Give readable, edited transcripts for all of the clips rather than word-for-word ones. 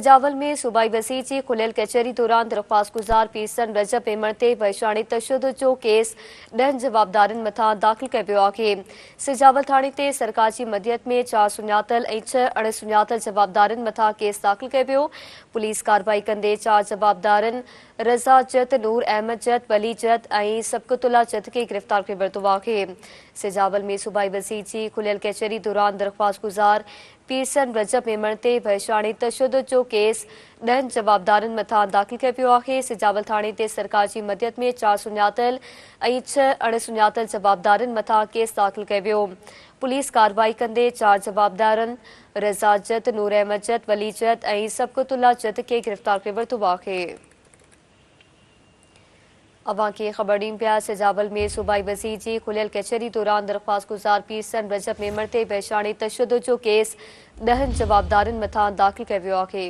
जावल में सूबाई वज़ीर जी खुलियल कचहरी दौरान दरख्वास्त गुजार पीरसन रजब मेमण ते वहशाणी तशद्दुद जो केस 10 जवाबदारनि मथां दाख़िल कयो वियो आहे। सिजावल थाणे ते सरकार जी मदियत में 4 सुञातल ऐं 6 अणसुञातल जवाबदारनि मथां केस दाख़िल कयो वियो। पुलिस कार्रवाई कंदे 4 जवाबदारनि रज़ा जत, नूर अहमद जत, वली जत ऐं सबकतुल्ला जत खे गिरफ्तार कयो वरितो आहे। सिजावल में सूबाई वज़ीर जी खुलियल कचहरी दौरान दरख्वास्त गुजार पीरसन रजब मेमण ते वहशाणी तशद्दुद जो केस 10 जवाबदारनि मथां दाख़िल कयो वियो आहे। सिजावल थाणे ते सरकार जी मदियत में 4 सुञातल ऐं 6 अणसुञातल जवाबदारनि मथां केस दाख़िल कयो वियो। पुलिस कार्रवाई कंदे 4 जवाबदारनि रज़ा जत, नूर अहमद जत, वली जत ऐं सबकतुल्ला जत खे गिरफ्तार कयो वरितो आहे। अवां खे ख़बर ॾींद पिया सिजावल में सूबाई वज़ीर जी खुलियल कचहरी दौरान दरख्वास्त गुजार पीरसन रजब मेमण ते वहशाणी तशद्दुद जो केस 10 जवाबदारनि मथां दाख़िल कयो वियो आहे।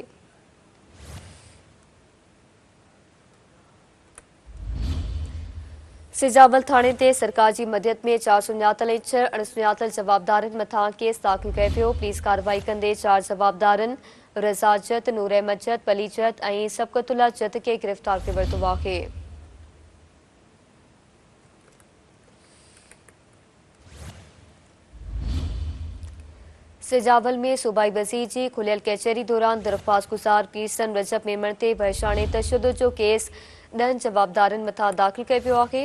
सिजावल थाणे ते सरकार जी मदियत में 4 सुञातल ऐं 6 अणसुञातल जवाबदारनि मथां केस दाख़िल कयो वियो। पुलिस कार्रवाई कंदे 4 जवाबदारनि रज़ा जत, नूर अहमद जत, वली जत ऐं सबकतुल्ला जत खे गिरफ्तार कयो वरितो आहे। सिजावल में सूबाई वज़ीर जी खुलियल कचहरी दौरान दरख्वास्त गुजार पीरसन रजब मेमण ते वहशाणी तशद्दुद जो केस 10 जवाबदारनि मथां दाख़िल कयो वियो आहे।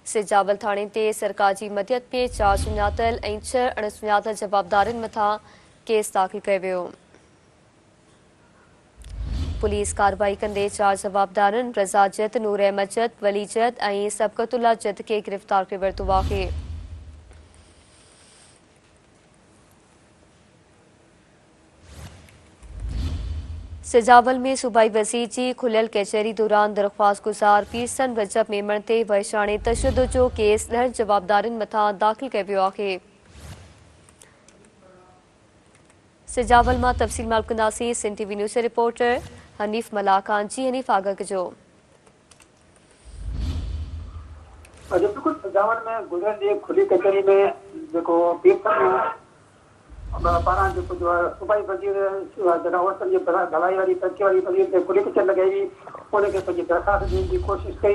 सिजावल थाणे ते सरकार जी मदियत में 4 सुञातल ऐं 6 अणसुञातल जवाबदारनि मथां केस दाख़िल कयो वियो। पुलिस कार्रवाई कंदे 4 जवाबदारनि रज़ा जत, नूर अहमद जत, वली जत ऐं सबकतुल्ला जत खे गिरफ्तार कयो वरितो आहे। सिजावल में सूबाई वज़ीर जी खुलियल कचहरी दौरान दरख्वास्त गुजार पीरसन रजब मेमण ते वहशाणी तशद्दुद जो केस 10 जवाबदारनि मथां दाख़िल कयो वियो आहे। सिजावल मां तफ़सील मालूम कंदासीं सिंध टीवी न्यूज़ जे रिपोर्टर हनीफ़ मलाक खान। जी हनीफ़, आगाह कजो। बिल्कुल सिजावल में गुज़िरियल ॾींहुं खुली कचहरी में जेको पीरसन पारां जेको जो आहे सूबाई वज़ीर जनावरनि जी भलाई वारी तरक़ी वारी वज़ीर ते खुली कचहरी लॻाई हुई, उनखे पंहिंजी दरख़्वास्त ॾियण जी कोशिशि कई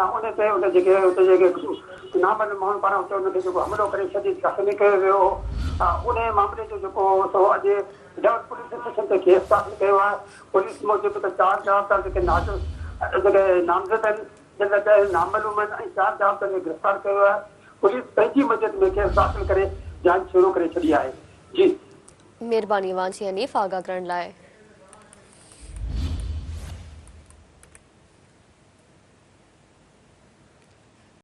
ऐं उन ते उन जेके हुते जेके नामनि माण्हुनि पारां हुते उनखे जेको हमिलो करे छॾी ज़ख़्मी कयो वियो उन मामले जो जेको सो अॼु जावल पुलिस स्टेशन ते केस दाख़िल कयो आहे। पुलिस मूजिबि त 4 जवाबदार जेके नामज़द आहिनि जिन नामालूम आहिनि ऐं 4 जवाबदार खे गिरफ़्तार कयो आहे। पुलिस पंहिंजी मदद में केस दाख़िल करे जांच शुरू करे छॾी आहे। जी मेहरबानी अवां जी हनीफ़, आगाह करण लाइ।